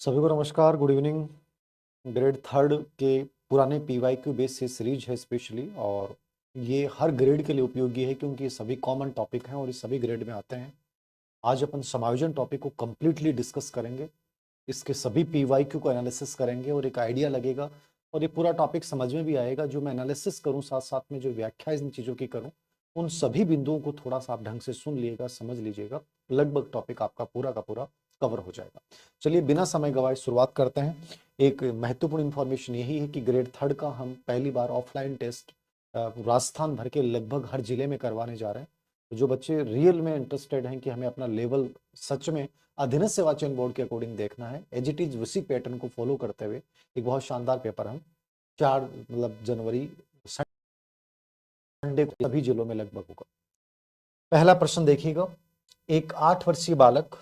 सभी को नमस्कार, गुड इवनिंग। ग्रेड थर्ड के पुराने पीवाईक्यू बेस से सीरीज है स्पेशली, और ये हर ग्रेड के लिए उपयोगी है क्योंकि ये सभी कॉमन टॉपिक हैं और ये सभी ग्रेड में आते हैं। आज अपन समायोजन टॉपिक को कंप्लीटली डिस्कस करेंगे, इसके सभी पीवाईक्यू को एनालिसिस करेंगे और एक आइडिया लगेगा और ये पूरा टॉपिक समझ में भी आएगा। जो मैं एनालिसिस करूँ, साथ साथ में जो व्याख्या इन चीज़ों की करूँ, उन सभी बिंदुओं को थोड़ा सा आप ढंग से सुन लीजिएगा, समझ लीजिएगा, लगभग टॉपिक आपका पूरा का पूरा कवर हो जाएगा। चलिए बिना समय गवाए शुरुआत करते हैं। एक महत्वपूर्ण इंफॉर्मेशन यही है कि ग्रेड थर्ड का हम पहली बार ऑफलाइन टेस्ट राजस्थान भर के लगभग हर जिले में करवाने जा रहे हैं। तो जो बच्चे रियल में इंटरेस्टेड हैं कि हमें अपना लेवल सच में अधीनस्थ सेवा चयन बोर्ड के अकॉर्डिंग देखना है, एज इट इज उसी पैटर्न को फॉलो करते हुए एक बहुत शानदार पेपर हम 4 जनवरी संडे को सभी जिलों में लगभग होगा। पहला प्रश्न देखिएगा। एक 8 वर्षीय बालक,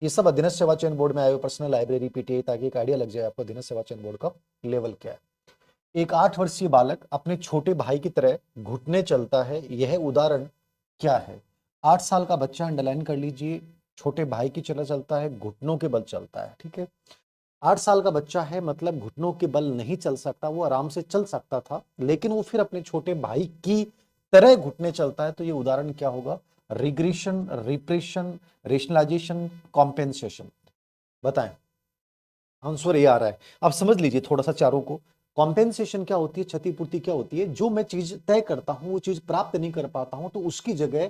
ये सब अधीनस्थ सेवा चयन बोर्ड में आए हुए पर्सनल लाइब्रेरी पीटीए, ताकि एक आइडिया लग जाए आपको अधीनस्थ सेवा चयन बोर्ड का लेवल क्या है। एक 8 वर्षीय बालक अपने छोटे भाई की तरह घुटने चलता है, यह उदाहरण क्या है। 8 साल का बच्चा, अंडरलाइन कर लीजिए, छोटे भाई की तरह चलता है, घुटनों के बल चलता है। ठीक है, 8 साल का बच्चा है, मतलब घुटनों के बल नहीं चल सकता, वो आराम से चल सकता था, लेकिन वो फिर अपने छोटे भाई की तरह घुटने चलता है। तो ये उदाहरण क्या होगा? Regression, repression, rationalisation, compensation. बताएं, आंसर ये आ रहा है। अब समझ लीजिए थोड़ा सा चारों को। कॉम्पेंसेशन क्या होती है, क्षतिपूर्ति क्या होती है? जो मैं चीज तय करता हूं वो चीज प्राप्त नहीं कर पाता हूं, तो उसकी जगह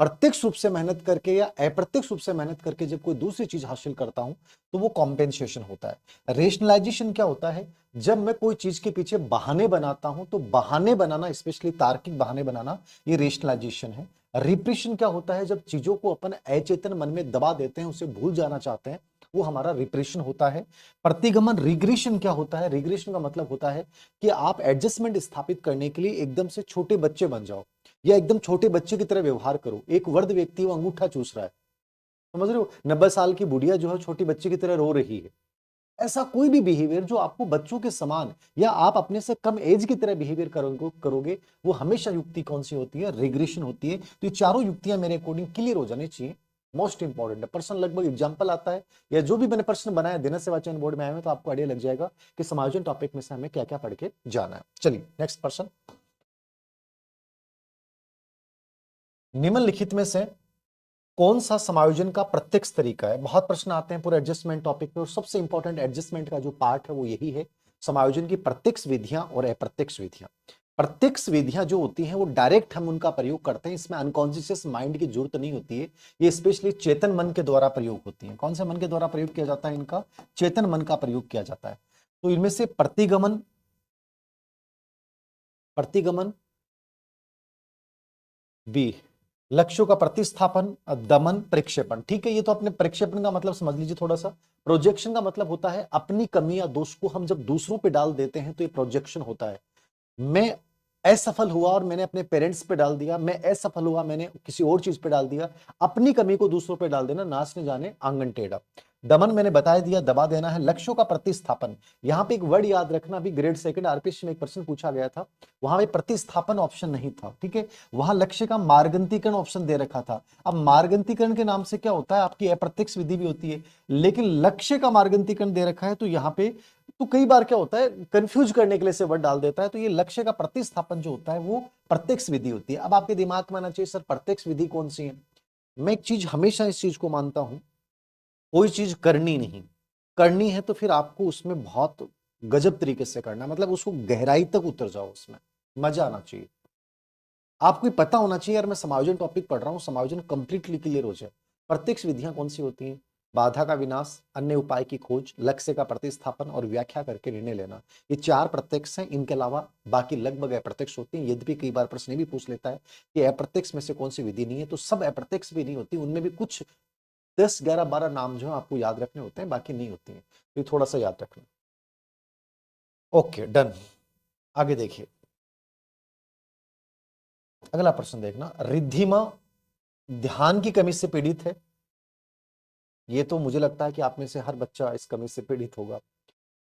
प्रत्यक्ष रूप से मेहनत करके या अप्रत्यक्ष रूप से मेहनत करके जब कोई दूसरी चीज हासिल करता हूं तो वो कॉम्पेंसेशन होता है। रेशनलाइजेशन क्या होता है? जब मैं कोई चीज के पीछे बहाने बनाता हूं, तो बहाने बनाना, स्पेशली तार्किक बहाने बनाना, ये रेशनलाइजेशन है। रिप्रेशन क्या होता है? जब चीजों को अपन अचेतन मन में दबा देते हैं, उसे भूल जाना चाहते हैं, वो हमारा रिप्रेशन होता है। प्रतिगमन, रिग्रेशन क्या होता है? रिग्रेशन का मतलब होता है कि आप एडजस्टमेंट स्थापित करने के लिए एकदम से छोटे बच्चे बन जाओ या एकदम छोटे बच्चे की तरह व्यवहार करो। एक वृद्ध व्यक्ति वो अंगूठा चूस रहा है, समझ रहे हो? 90 साल की बुढ़िया जो है छोटी बच्चे की तरह रो रही है। ऐसा कोई भी बिहेवियर जो आपको बच्चों के समान या आप अपने से कम एज की तरह बिहेवियर करोगे, वो हमेशा युक्ति कौन सी होती है? रिग्रेशन होती है। तो ये चारों युक्तियां मेरे अकॉर्डिंग क्लियर हो जानी चाहिए। मोस्ट इंपॉर्टेंट है। प्रश्न लगभग एग्जाम्पल आता है, या जो भी मैंने प्रश्न बनाया दिन सेवा चयन बोर्ड में आए हैं, तो आपको आइडिया लग जाएगा कि समायोजन टॉपिक में से हमें क्या क्या पढ़ के जाना है। चलिए नेक्स्ट प्रश्न। निम्नलिखित में से कौन सा समायोजन का प्रत्यक्ष तरीका है? बहुत प्रश्न आते हैं पूरे एडजस्टमेंट टॉपिक पे, और सबसे इंपॉर्टेंट एडजस्टमेंट का जो पार्ट है वो यही है, समायोजन की प्रत्यक्ष विधियां और अप्रत्यक्ष विधियां। प्रत्यक्ष विधियां जो होती हैं वो डायरेक्ट हम उनका प्रयोग करते हैं, इसमें अनकॉन्शियस माइंड की जरूरत नहीं होती है। ये स्पेशली चेतन मन के द्वारा प्रयोग होती है। कौन से मन के द्वारा प्रयोग किया जाता है इनका? चेतन मन का प्रयोग किया जाता है। तो इनमें से प्रतिगमन, प्रतिगमन बी, लक्ष्यों का प्रतिस्थापन, दमन, प्रक्षेपण। ठीक है, ये तो अपने प्रक्षेपण का मतलब समझ लीजिए थोड़ा सा। प्रोजेक्शन का मतलब होता है अपनी कमी या दोष को हम जब दूसरों पे डाल देते हैं तो ये प्रोजेक्शन होता है। मैं असफल हुआ और मैंने अपने पेरेंट्स पे डाल दिया, मैं असफल हुआ मैंने किसी और चीज पे डाल दिया। अपनी कमी को दूसरों पे डाल देना, नाच ने जाने आंगन टेढ़ा। दमन मैंने बता दिया, दबा देना है। लक्ष्यों का प्रतिस्थापन, यहां पे एक वर्ड याद रखना, भी ग्रेड सेकंड आरपीएससी में एक प्रश्न पूछा गया था, वहां पे प्रतिस्थापन ऑप्शन नहीं था। ठीक है, वहां लक्ष्य का मार्गंतीकरण ऑप्शन दे रखा था। अब मार्गंतीकरण के नाम से क्या होता है? आपकी अप्रत्यक्ष विधि भी होती है, लेकिन लक्ष्य का मार्गंतीकरण दे रखा है, तो यहां पे तो कई बार क्या होता है, कंफ्यूज करने के लिए से वर्ड डाल देता है। तो ये लक्ष्य का प्रतिस्थापन जो होता है वो प्रत्यक्ष विधि होती है। अब आपके दिमाग में आना चाहिए, सर प्रत्यक्ष विधि कौन सी है? मैं एक चीज हमेशा इस चीज को मानता हूं, कोई चीज करनी नहीं, करनी है तो फिर आपको उसमें बहुत गजब तरीके से करना, मतलब उसको गहराई तक उतर जाओ, उसमें मजा आना चाहिए। आपको पता होना चाहिए यार मैं समायोजन टॉपिक पढ़ रहा हूं, समायोजन कंप्लीटली क्लियर हो जाए। प्रत्यक्ष विधियां कौन सी होती हैं? बाधा का विनाश, अन्य उपाय की खोज, लक्ष्य का प्रतिस्थापन और व्याख्या करके निर्णय लेना। ये 4 प्रत्यक्ष हैं, इनके अलावा बाकी लगभग अप्रत्यक्ष होती हैं। यद्यपि कई बार प्रश्न भी पूछ लेता है कि अप्रत्यक्ष में से कौन सी विधि नहीं है, तो सब अप्रत्यक्ष भी नहीं होती, उनमें भी कुछ 10 11 12 नाम जो है आपको याद रखने होते हैं, बाकी नहीं होती हैं, तो थोड़ा सा याद रखना। ओके डन, आगे देखिए। अगला प्रश्न देखना। रिद्धिमा ध्यान की कमी से पीड़ित है। ये तो मुझे लगता है कि आप में से हर बच्चा इस कमी से पीड़ित होगा।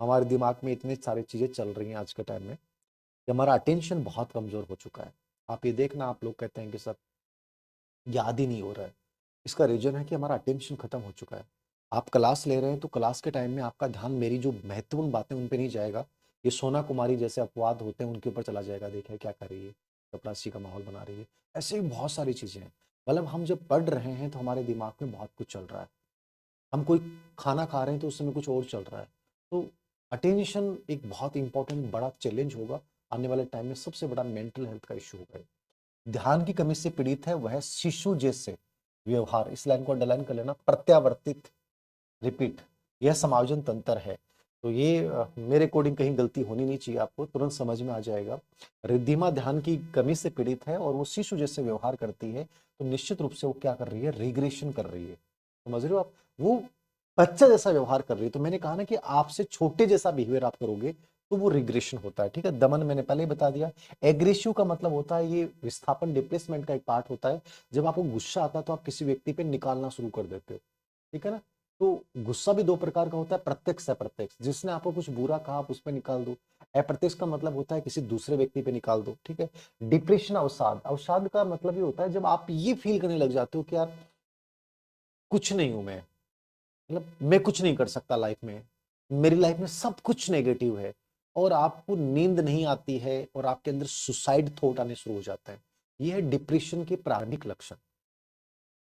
हमारे दिमाग में इतनी सारी चीजें चल रही हैं आज के टाइम में कि हमारा अटेंशन बहुत कमजोर हो चुका है। आप ये देखना, आप लोग कहते हैं कि सर याद ही नहीं हो रहा है, इसका रीजन है कि हमारा अटेंशन खत्म हो चुका है। आप क्लास ले रहे हैं तो क्लास के टाइम में आपका ध्यान मेरी जो महत्वपूर्ण बातें उन पे नहीं जाएगा, ये सोना कुमारी जैसे अपवाद होते हैं उनके ऊपर चला जाएगा, देखिए क्या कर रही है, चपरासी का माहौल बना रही है। ऐसे ही बहुत सारी चीजें हैं। मतलब हम जब पढ़ रहे हैं तो हमारे दिमाग में बहुत कुछ चल रहा है, हम कोई खाना खा रहे हैं तो उस समय कुछ और चल रहा है। तो अटेंशन एक बहुत इंपॉर्टेंट बड़ा चैलेंज होगा आने वाले टाइम में, सबसे बड़ा मेंटल हेल्थ का इश्यू होगा। ध्यान की कमी से पीड़ित है वह शिशु जैसे व्यवहार, इस लाइन को अंडरलाइन कर लेना, प्रत्यावर्तित, रिपीट, यह समायोजन तंत्र है। तो ये मेरे अकॉर्डिंग कहीं गलती होनी नहीं चाहिए, आपको तुरंत समझ में आ जाएगा। रिद्धिमा ध्यान की कमी से पीड़ित है और वो शिशु जैसे व्यवहार करती है, तो निश्चित रूप से वो क्या कर रही है, रिग्रेशन कर रही है। समझ रहे हो आप, वो बच्चा जैसा व्यवहार कर रही है। तो मैंने कहा ना कि आपसे छोटे जैसा बिहेवियर आप करोगे तो वो रिग्रेशन होता है, ठीक है। दमन मैंने पहले ही बता दिया। एग्रेसिव का मतलब होता है, ये विस्थापन डिप्लेसमेंट का एक पार्ट होता है। जब आपको गुस्सा आता है तो आप किसी व्यक्ति पे निकालना शुरू कर देते हो, ठीक है ना। तो गुस्सा भी दो प्रकार का होता है, प्रत्यक्ष अप्रत्यक्ष। जिसने आपको कुछ बुरा कहा आप उस पर निकाल दो। अप्रत्यक्ष का मतलब होता है किसी दूसरे व्यक्ति पे निकाल दो, ठीक है। डिप्रेशन, अवसाद, अवसाद का मतलब ये होता है जब आप ये फील करने लग जाते हो कि यार कुछ नहीं हूं मैं, मतलब मैं कुछ नहीं कर सकता लाइफ में, मेरी लाइफ में सब कुछ नेगेटिव है, और आपको नींद नहीं आती है और आपके अंदर सुसाइड थॉट आने शुरू हो जाते हैं। ये है डिप्रेशन के प्रारंभिक लक्षण।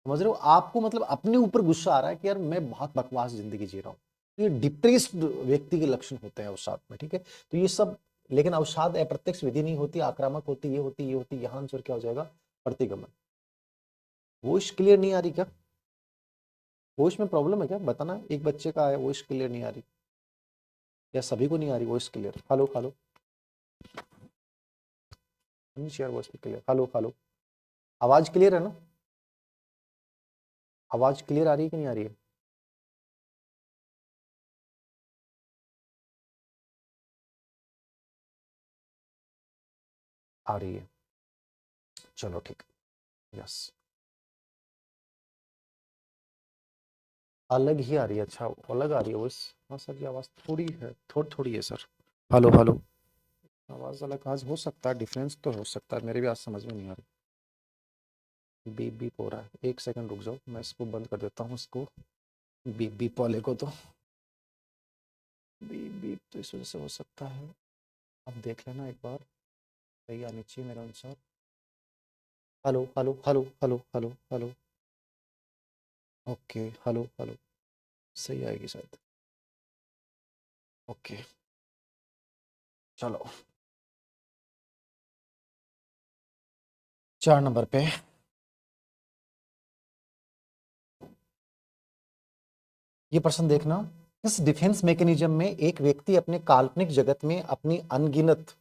समझ रहे हो, आपको मतलब अपने ऊपर गुस्सा आ रहा है कि यार मैं बहुत बकवास जिंदगी जी रहा हूँ। तो ये डिप्रेस्ड व्यक्ति के लक्षण होते हैं अवसाद में, ठीक है। तो ये सब, लेकिन अवसाद अप्रत्यक्ष विधि नहीं होती, आक्रामक होती, ये होती। यहाँ आंसर क्या हो जाएगा, प्रतिगमन। वॉइस क्लियर नहीं आ रही क्या, वॉइस में प्रॉब्लम है क्या, बताना। एक बच्चे का है वॉइस क्लियर नहीं आ रही, या सभी को नहीं आ रही voice clear. Hello hello, share voice clear. Hello hello, आवाज क्लियर है ना, आवाज क्लियर आ रही है कि नहीं आ रही है। आ रही है, चलो ठीक, यस। अलग ही आ रही है, अच्छा अलग आ रही है वॉइस। हाँ सर, ये आवाज थोड़ी है, थोड़ी थोड़ी है सर। हेलो हेलो, आवाज अलग आज हो सकता है, डिफरेंस तो हो सकता है, मेरे भी आज समझ में नहीं आ रही। बीप बीप हो रहा है, एक सेकंड रुक जाओ, मैं इसको बंद कर देता हूँ, इसको बीप बीप वाले को। तो बीप बीप तो इस वजह से हो सकता है, अब देख लेना एक बार, सही आनी चाहिए मेरे अनुसार। Hello hello hello hello hello hello, okay, hello hello, सही आएगी शायद, ओके। चलो 4 नंबर पे, ये प्रश्न देखना। इस डिफेंस मैकेनिज्म में एक व्यक्ति अपने काल्पनिक जगत में अपनी अनगिनत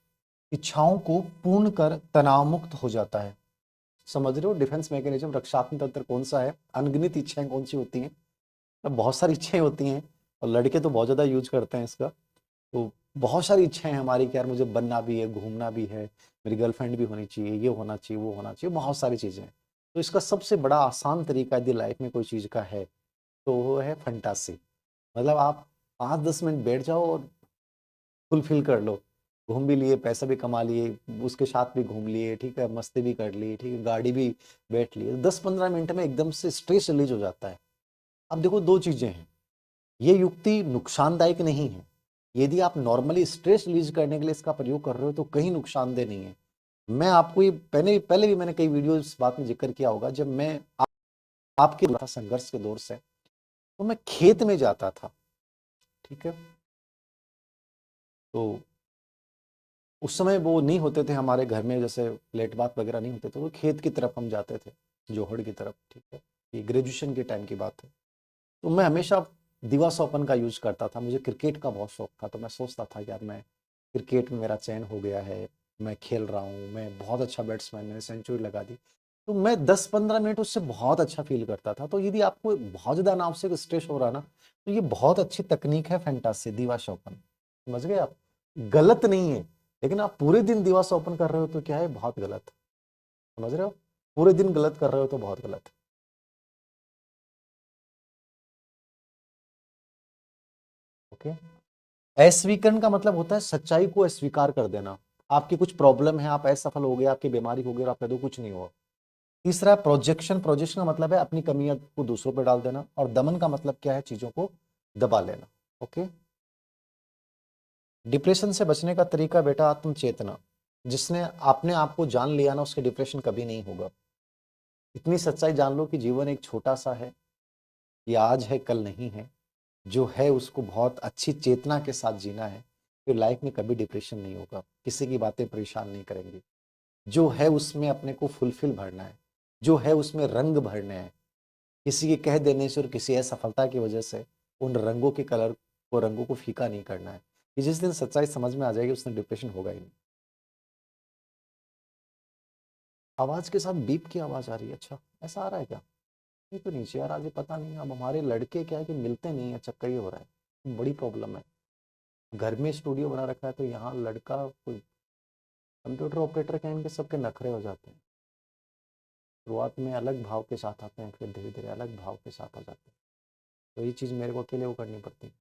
इच्छाओं को पूर्ण कर तनाव मुक्त हो जाता है। समझ रहे हो, डिफेंस मैकेनिज्म, रक्षात्मक तंत्र कौन सा है, अनगिनत इच्छाएं कौन सी होती हैं। अब बहुत सारी इच्छाएं होती हैं, और लड़के तो बहुत ज्यादा यूज करते हैं इसका। तो बहुत सारी इच्छाएं हमारी कि यार मुझे बनना भी है, घूमना भी है, मेरी गर्लफ्रेंड भी होनी चाहिए, ये होना चाहिए, वो होना चाहिए, बहुत सारी चीजें हैं। तो इसका सबसे बड़ा आसान तरीका यदि लाइफ में कोई चीज का है तो वो है फंटासी। मतलब आप 5-10 मिनट बैठ जाओ और फुलफिल कर लो। घूम भी लिए, पैसा भी कमा लिए, उसके साथ भी घूम लिए, ठीक है, मस्ती भी कर ली, ठीक है, गाड़ी भी बैठ लिए, 10-15 मिनट में एकदम से स्ट्रेस रिलीज हो जाता है। अब देखो दो चीजें हैं, ये युक्ति नुकसानदायक नहीं है। यदि आप नॉर्मली स्ट्रेस रिलीज करने के लिए इसका प्रयोग कर रहे हो तो कहीं नुकसानदेह नहीं है। मैं आपको ये पहले पहले भी मैंने कई वीडियो इस बात में जिक्र किया होगा, जब मैं आपके संघर्ष के दौर से, तो मैं खेत में जाता था, ठीक है। तो उस समय वो नहीं होते थे हमारे घर में, जैसे लेट बात वगैरह नहीं होते थे, तो खेत की तरफ हम जाते थे, जोहड़ की तरफ, ठीक है। ये ग्रेजुएशन के टाइम की बात है। तो मैं हमेशा दिवा ओपन का यूज करता था, मुझे क्रिकेट का बहुत शौक था। तो मैं सोचता था यार मैं क्रिकेट में मेरा चयन हो गया है, मैं खेल रहा हूँ, मैं बहुत अच्छा बैट्समैन, मैंने सेंचुरी लगा दी। तो मैं 10-15 मिनट उससे बहुत अच्छा फील करता था। तो यदि आपको बहुत ज्यादा अनावश्यक स्ट्रेस हो रहा ना, तो ये बहुत अच्छी तकनीक है फैंटासी, दिवा ओपन। समझ गए आप, गलत नहीं है, लेकिन आप पूरे दिन दिवा ओपन कर रहे हो तो क्या है, बहुत गलत। समझ रहे हो, पूरे दिन गलत कर रहे हो तो बहुत गलत। ओके। अस्वीकरण का मतलब होता है सच्चाई को अस्वीकार कर देना। आपकी कुछ प्रॉब्लम है, आप असफल हो गए, आपकी बीमारी हो गई और आप कह दो कुछ नहीं हुआ, तीसरा प्रोजेक्शन, प्रोजेक्शन का मतलब है अपनी कमियां को दूसरों पर डाल देना, और दमन का मतलब क्या है, चीजों को दबा लेना। ओके। डिप्रेशन से बचने का तरीका बेटा आत्मचेतना, जिसने आपने आप को जान लिया ना उसके डिप्रेशन कभी नहीं होगा। इतनी सच्चाई जान लो कि जीवन एक छोटा सा है, ये आज है कल नहीं है, जो है उसको बहुत अच्छी चेतना के साथ जीना है, फिर लाइफ में कभी डिप्रेशन नहीं होगा, किसी की बातें परेशान नहीं करेंगी। जो है उसमें अपने को फुलफिल भरना है, जो है उसमें रंग भरने हैं। किसी के कह देने से और किसी असफलता की वजह से उन रंगों के कलर को, रंगों को फीका नहीं करना है। कि जिस दिन सच्चाई समझ में आ जाएगी उसने डिप्रेशन होगा ही नहीं। आवाज के साथ बीप की आवाज आ रही है, अच्छा ऐसा आ रहा है क्या? ये तो नीचे यार, आज ये पता नहीं, अब हमारे लड़के क्या है कि मिलते नहीं है, चक्कर ये हो रहा है, बड़ी प्रॉब्लम है। घर में स्टूडियो बना रखा है तो यहाँ लड़का कोई कंप्यूटर ऑपरेटर के, इनके सबके नखरे हो जाते हैं। शुरुआत में अलग भाव के साथ आते हैं, फिर धीरे धीरे अलग भाव के साथ आ जाते हैं। तो ये चीज़ मेरे को अकेले वो करनी पड़ती है,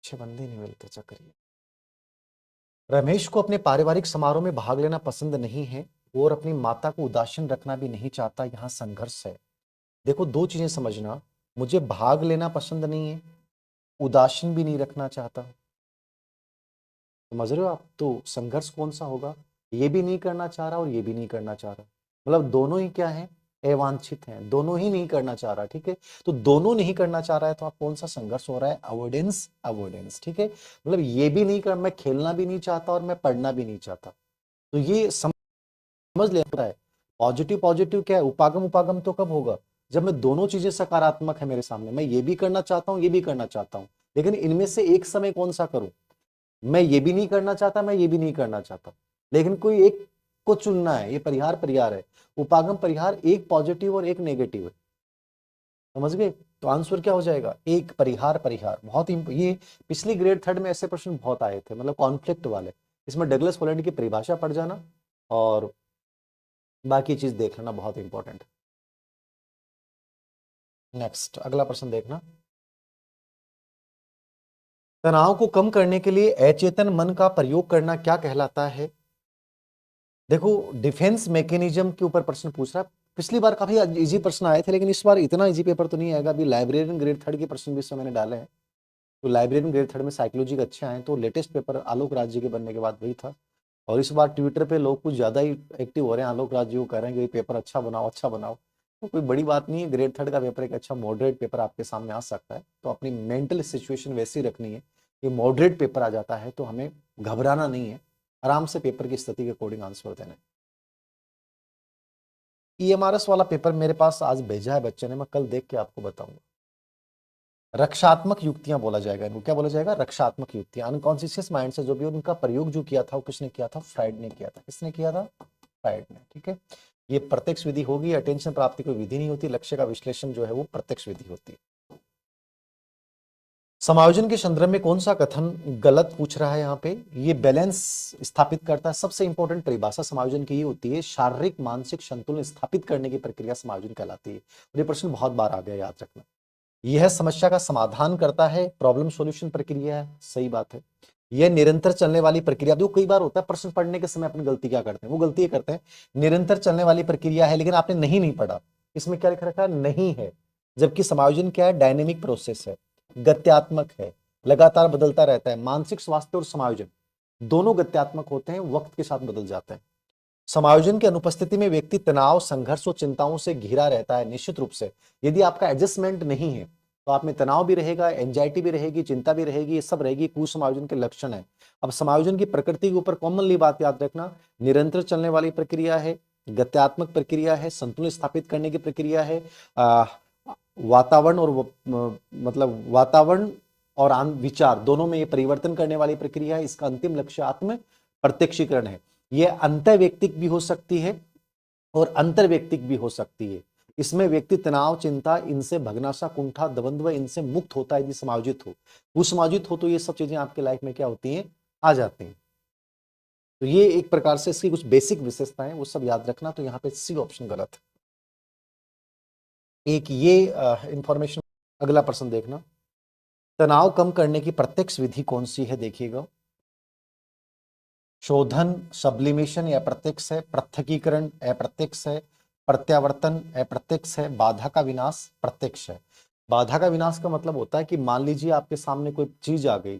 अच्छे बंदे नहीं मिलते, चक्कर ये। रमेश को अपने पारिवारिक समारोह में भाग लेना पसंद नहीं है और अपनी माता को उदासीन रखना भी नहीं चाहता, यहाँ संघर्ष है। देखो दो चीजें समझना, मुझे भाग लेना पसंद नहीं है, उदासीन भी नहीं रखना चाहता। समझ रहे हो आप? तो संघर्ष कौन सा होगा? ये भी नहीं करना चाह रहा और ये भी नहीं करना चाह रहा, मतलब दोनों ही क्या है, अवांछित हैं, दोनों ही नहीं करना चाह रहा। ठीक है, तो दोनों नहीं करना चाह रहा है तो आप कौन सा संघर्ष हो रहा है? Avoidance, avoidance. ठीक है, मतलब ये भी नहीं कर, मैं खेलना भी नहीं चाहता और मैं पढ़ना भी नहीं चाहता। तो ये समझ लेता है। पॉजिटिव पॉजिटिव क्या है, उपागम उपागम तो कब होगा? जब मैं दोनों चीजें सकारात्मक है मेरे सामने, मैं ये भी करना चाहता हूं ये भी करना चाहता हूं, लेकिन इनमें से एक समय कौन सा करूं? मैं ये भी नहीं करना चाहता, मैं ये भी नहीं करना चाहता, लेकिन कोई एक को चुनना है। ये परिहार परिहार है, उपागम परिहार, एक पॉजिटिव और एक नेगेटिव है। समझ गए? तो आंसर क्या हो जाएगा? एक परिहार परिहार। बहुत ये पिछली ग्रेड थर्ड में ऐसे प्रश्न बहुत आए थे, मतलब कॉन्फ्लिक्ट वाले। इसमें डगलस फॉलेंड की परिभाषा पढ़ जाना और बाकी चीज देख लेना, बहुत इंपॉर्टेंट। नेक्स्ट अगला प्रश्न देखना। तनाव को कम करने के लिए अचेतन मन का प्रयोग करना क्या कहलाता है? देखो डिफेंस मैकेनिज्म के ऊपर प्रश्न पूछ रहा है। पिछली बार काफी इजी प्रश्न आए थे, लेकिन इस बार इतना इजी पेपर तो नहीं आएगा। अभी लाइब्रेरियन ग्रेड थर्ड के प्रश्न भी इसमें मैंने डाले हैं, तो लाइब्रेरियन ग्रेड थर्ड में साइकोलॉजी के अच्छे आए, तो लेटेस्ट पेपर आलोक राज जी के बनने के बाद वही था। और इस बार ट्विटर पे लोग कुछ ज्यादा ही एक्टिव हो रहे हैं, आलोक राज जी को कह रहे हैं कि पेपर अच्छा बनाओ अच्छा बनाओ। तो कोई बड़ी बात नहीं है, ग्रेड थर्ड का पेपर एक अच्छा मॉडरेट पेपर आपके सामने आ सकता है। तो अपनी मेंटल सिचुएशन वैसी रखनी है कि मॉडरेट पेपर आ जाता है तो हमें घबराना नहीं है, आराम से पेपर की स्थिति के अकॉर्डिंग आंसर देना है। ईएमआरएस वाला पेपर मेरे पास आज भेजा है बच्चे ने, मैं कल देख के आपको बताऊंगा। रक्षात्मक युक्तियां बोला जाएगा इनको, क्या बोला जाएगा? रक्षात्मक युक्तियां। अनकॉन्शियस माइंड से जो भी उनका प्रयोग जो किया था वो किसने किया था? फ्राइड ने किया था। किसने किया था? फ्राइड ने। ठीक है, ये प्रत्यक्ष विधि होगी, अटेंशन प्राप्ति कोई विधि नहीं होती, लक्ष्य का विश्लेषण जो है वो प्रत्यक्ष विधि होती है। समायोजन के संदर्भ में कौन सा कथन गलत पूछ रहा है यहाँ पे? ये बैलेंस स्थापित करता है। सबसे इंपॉर्टेंट परिभाषा समायोजन की ये होती है, शारीरिक मानसिक संतुलन स्थापित करने की प्रक्रिया समायोजन कहलाती है। और ये प्रश्न बहुत बार आ गया, याद रखना। यह समस्या का समाधान करता है, प्रॉब्लम सॉल्यूशन प्रक्रिया है, सही बात है। यह निरंतर चलने वाली प्रक्रिया, जो कई बार होता है प्रश्न पढ़ने के समय अपनी गलती क्या करते हैं, वो गलती ये करते हैं, निरंतर चलने वाली प्रक्रिया है लेकिन आपने नहीं पढ़ा, इसमें क्या लिख रखा है? नहीं है। जबकि समायोजन क्या है? डायनेमिक प्रोसेस है, गत्यात्मक है, लगातार बदलता रहता है। मानसिक स्वास्थ्य और समायोजन दोनों गत्यात्मक होते हैं, वक्त के साथ बदल जाते हैं। समायोजन की अनुपस्थिति में व्यक्ति तनाव, संघर्ष और चिंताओं से घिरा रहता है। निश्चित रूप से यदि आपका एडजस्टमेंट नहीं है तो आप में तनाव भी रहेगा, एंजाइटी भी रहेगी, चिंता भी रहेगी, ये सब रहेगी, कुसमायोजन के लक्षण है। अब समायोजन की प्रकृति के ऊपर कॉमनली बात याद रखना, निरंतर चलने वाली प्रक्रिया है, गत्यात्मक प्रक्रिया है, संतुलन स्थापित करने की प्रक्रिया है, वातावरण और मतलब वातावरण और विचार दोनों में ये परिवर्तन करने वाली प्रक्रिया है। इसका अंतिम लक्ष्य आत्म प्रत्यक्षीकरण है। ये अंतर्व्यक्तिक भी हो सकती है और अंतर्व्यक्तिक भी हो सकती है। इसमें व्यक्ति तनाव, चिंता, इनसे भगनाशा, कुंठा, द्वंद्व, इनसे मुक्त होता है यदि समायोजित हो। कुसमायोजित हो तो ये सब चीजें आपके लाइफ में क्या होती हैं? आ जाती हैं। तो ये एक प्रकार से इसकी कुछ बेसिक विशेषताएं वो सब याद रखना। तो यहाँ पे सी ऑप्शन गलत है। एक ये इंफॉर्मेशन। अगला प्रश्न देखना, तनाव कम करने की प्रत्यक्ष विधि कौन सी है? देखिएगा, शोधन सब्लिमेशन ये अप्रत्यक्ष है, पृथकीकरण अप्रत्यक्ष है, प्रत्यावर्तन अप्रत्यक्ष है, बाधा का विनाश प्रत्यक्ष है। बाधा का विनाश का मतलब होता है कि मान लीजिए आपके सामने कोई चीज आ गई,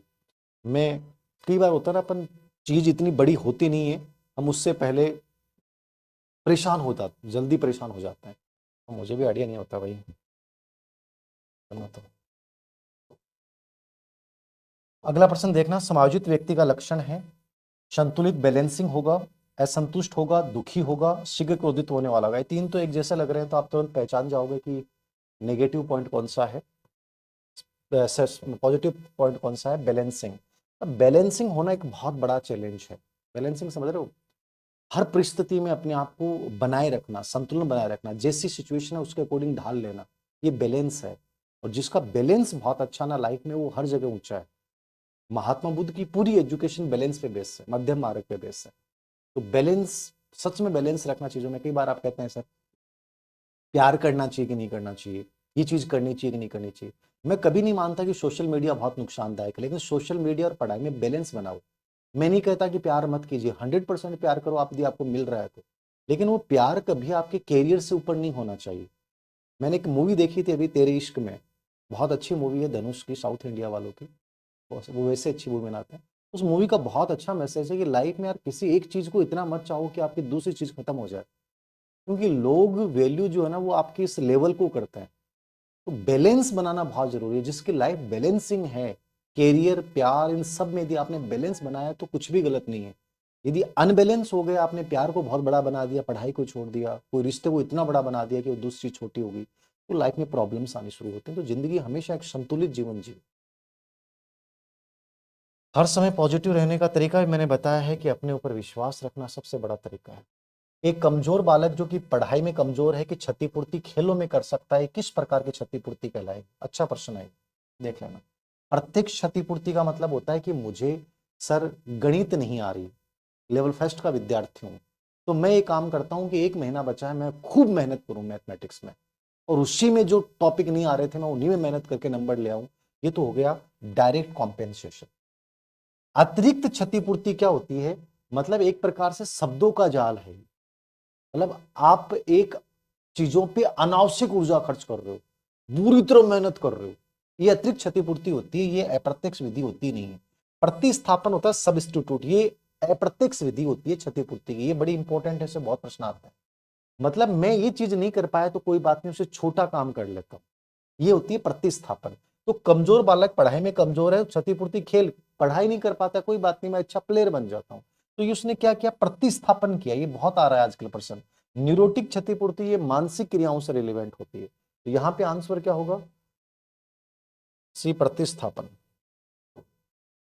मैं कई बार होता है ना, अपन चीज इतनी बड़ी होती नहीं है, हम उससे पहले परेशान हो जाते, जल्दी परेशान हो जाते हैं। तो मुझे भी आइडिया नहीं होता भाई करना तो। अगला प्रश्न देखना, समायोजित व्यक्ति का लक्षण है संतुलित बैलेंसिंग होगा, असंतुष्ट होगा, दुखी होगा, शीघ्र क्रोधित होने वाला होगा। ये तीन तो एक जैसे लग रहे हैं, तो आप तुरंत पहचान जाओगे कि नेगेटिव पॉइंट कौन सा है, पॉजिटिव पॉइंट कौन सा है। बैलेंसिंग, बैलेंसिंग होना एक बहुत बड़ा चैलेंज है। बैलेंसिंग समझ रहे हो, हर परिस्थिति में अपने आप को बनाए रखना, संतुलन बनाए रखना, जैसी सिचुएशन है उसके अकॉर्डिंग ढाल लेना, ये बैलेंस है। और जिसका बैलेंस बहुत अच्छा ना लाइफ में, वो हर जगह ऊंचा है। महात्मा बुद्ध की पूरी एजुकेशन बैलेंस पे बेस है, मध्यम मार्ग पे बेस है। तो बैलेंस, सच में बैलेंस रखना चीजों में। कई बार आप कहते हैं सर प्यार करना चाहिए कि नहीं करना चाहिए, ये चीज करनी चाहिए कि नहीं करनी चाहिए। मैं कभी नहीं मानता कि सोशल मीडिया बहुत नुकसानदायक है, लेकिन सोशल मीडिया और पढ़ाई में बैलेंस बनाओ। मैं नहीं कहता कि प्यार मत कीजिए, 100% प्यार करो आप, यदि आपको मिल रहा है तो, लेकिन वो प्यार कभी आपके कैरियर से ऊपर नहीं होना चाहिए। मैंने एक मूवी देखी थी अभी, तेरे इश्क में, बहुत अच्छी मूवी है धनुष की, साउथ इंडिया वालों की, वो वैसे अच्छी मूवी बनाते हैं। उस मूवी का बहुत अच्छा मैसेज है कि लाइफ में यार किसी एक चीज को इतना मत चाहो कि आपकी दूसरी चीज खत्म हो जाए, क्योंकि लोग वैल्यू जो है ना वो आपकी इस लेवल को करते हैं। तो बैलेंस बनाना बहुत जरूरी है। जिसकी लाइफ बैलेंसिंग है, कैरियर, प्यार, इन सब में यदि आपने बैलेंस बनाया तो कुछ भी गलत नहीं है। यदि अनबैलेंस हो गए, आपने प्यार को बहुत बड़ा बना दिया, पढ़ाई को छोड़ दिया, कोई रिश्ते को इतना बड़ा बना दिया कि वो दूसरी चीज छोटी होगी, तो लाइफ में प्रॉब्लम्स आनी शुरू होते हैं। तो जिंदगी हमेशा एक संतुलित जीवन जिए। हर समय पॉजिटिव रहने का तरीका भी मैंने बताया है कि अपने ऊपर विश्वास रखना सबसे बड़ा तरीका है। एक कमजोर बालक जो कि पढ़ाई में कमजोर है कि क्षतिपूर्ति खेलों में कर सकता है, किस प्रकार की क्षतिपूर्ति कहलाएगी? अच्छा प्रश्न है, देख लेना। प्रत्यक्ष क्षतिपूर्ति का मतलब होता है कि मुझे सर गणित नहीं आ रही, लेवल फर्स्ट का विद्यार्थी हूं, तो मैं ये काम करता हूं कि 1 महीना बचा है, मैं खूब मेहनत करूं मैथमेटिक्स में, और उसी में जो टॉपिक नहीं आ रहे थे मैं उन्हीं में मेहनत करके नंबर ले आऊं। ये तो हो गया डायरेक्ट कॉम्पेंसेशन। अतिरिक्त क्षतिपूर्ति क्या होती है? मतलब एक प्रकार से शब्दों का जाल है। मतलब आप एक चीजों पे अनावश्यक ऊर्जा खर्च कर रहे हो, बुरी तरह मेहनत कर रहे हो, ये अतिरिक्त क्षतिपूर्ति होती है। ये अप्रत्यक्ष विधि होती नहीं है। प्रतिस्थापन होता है सब्स्टिट्यूट, ये अप्रत्यक्ष विधि होती है क्षतिपूर्ति की। ये बड़ी इंपॉर्टेंट है, इससे बहुत प्रश्न आता है। मतलब मैं ये चीज नहीं कर पाया तो कोई बात नहीं, उसे छोटा काम कर लेता हूं, ये होती है प्रतिस्थापन। तो कमजोर बालक पढ़ाई में कमजोर है, क्षतिपूर्ति खेल, पढ़ाई नहीं कर पाता कोई बात नहीं, मैं अच्छा प्लेयर बन जाता हूं। तो ये उसने क्या किया? प्रतिस्थापन किया। ये बहुत आ रहा है आजकल प्रश्न। न्यूरोटिक क्षतिपूर्ति ये मानसिक क्रियाओं से रिलेवेंट होती है। तो यहां पे आंसर क्या होगा? सी, प्रतिस्थापन।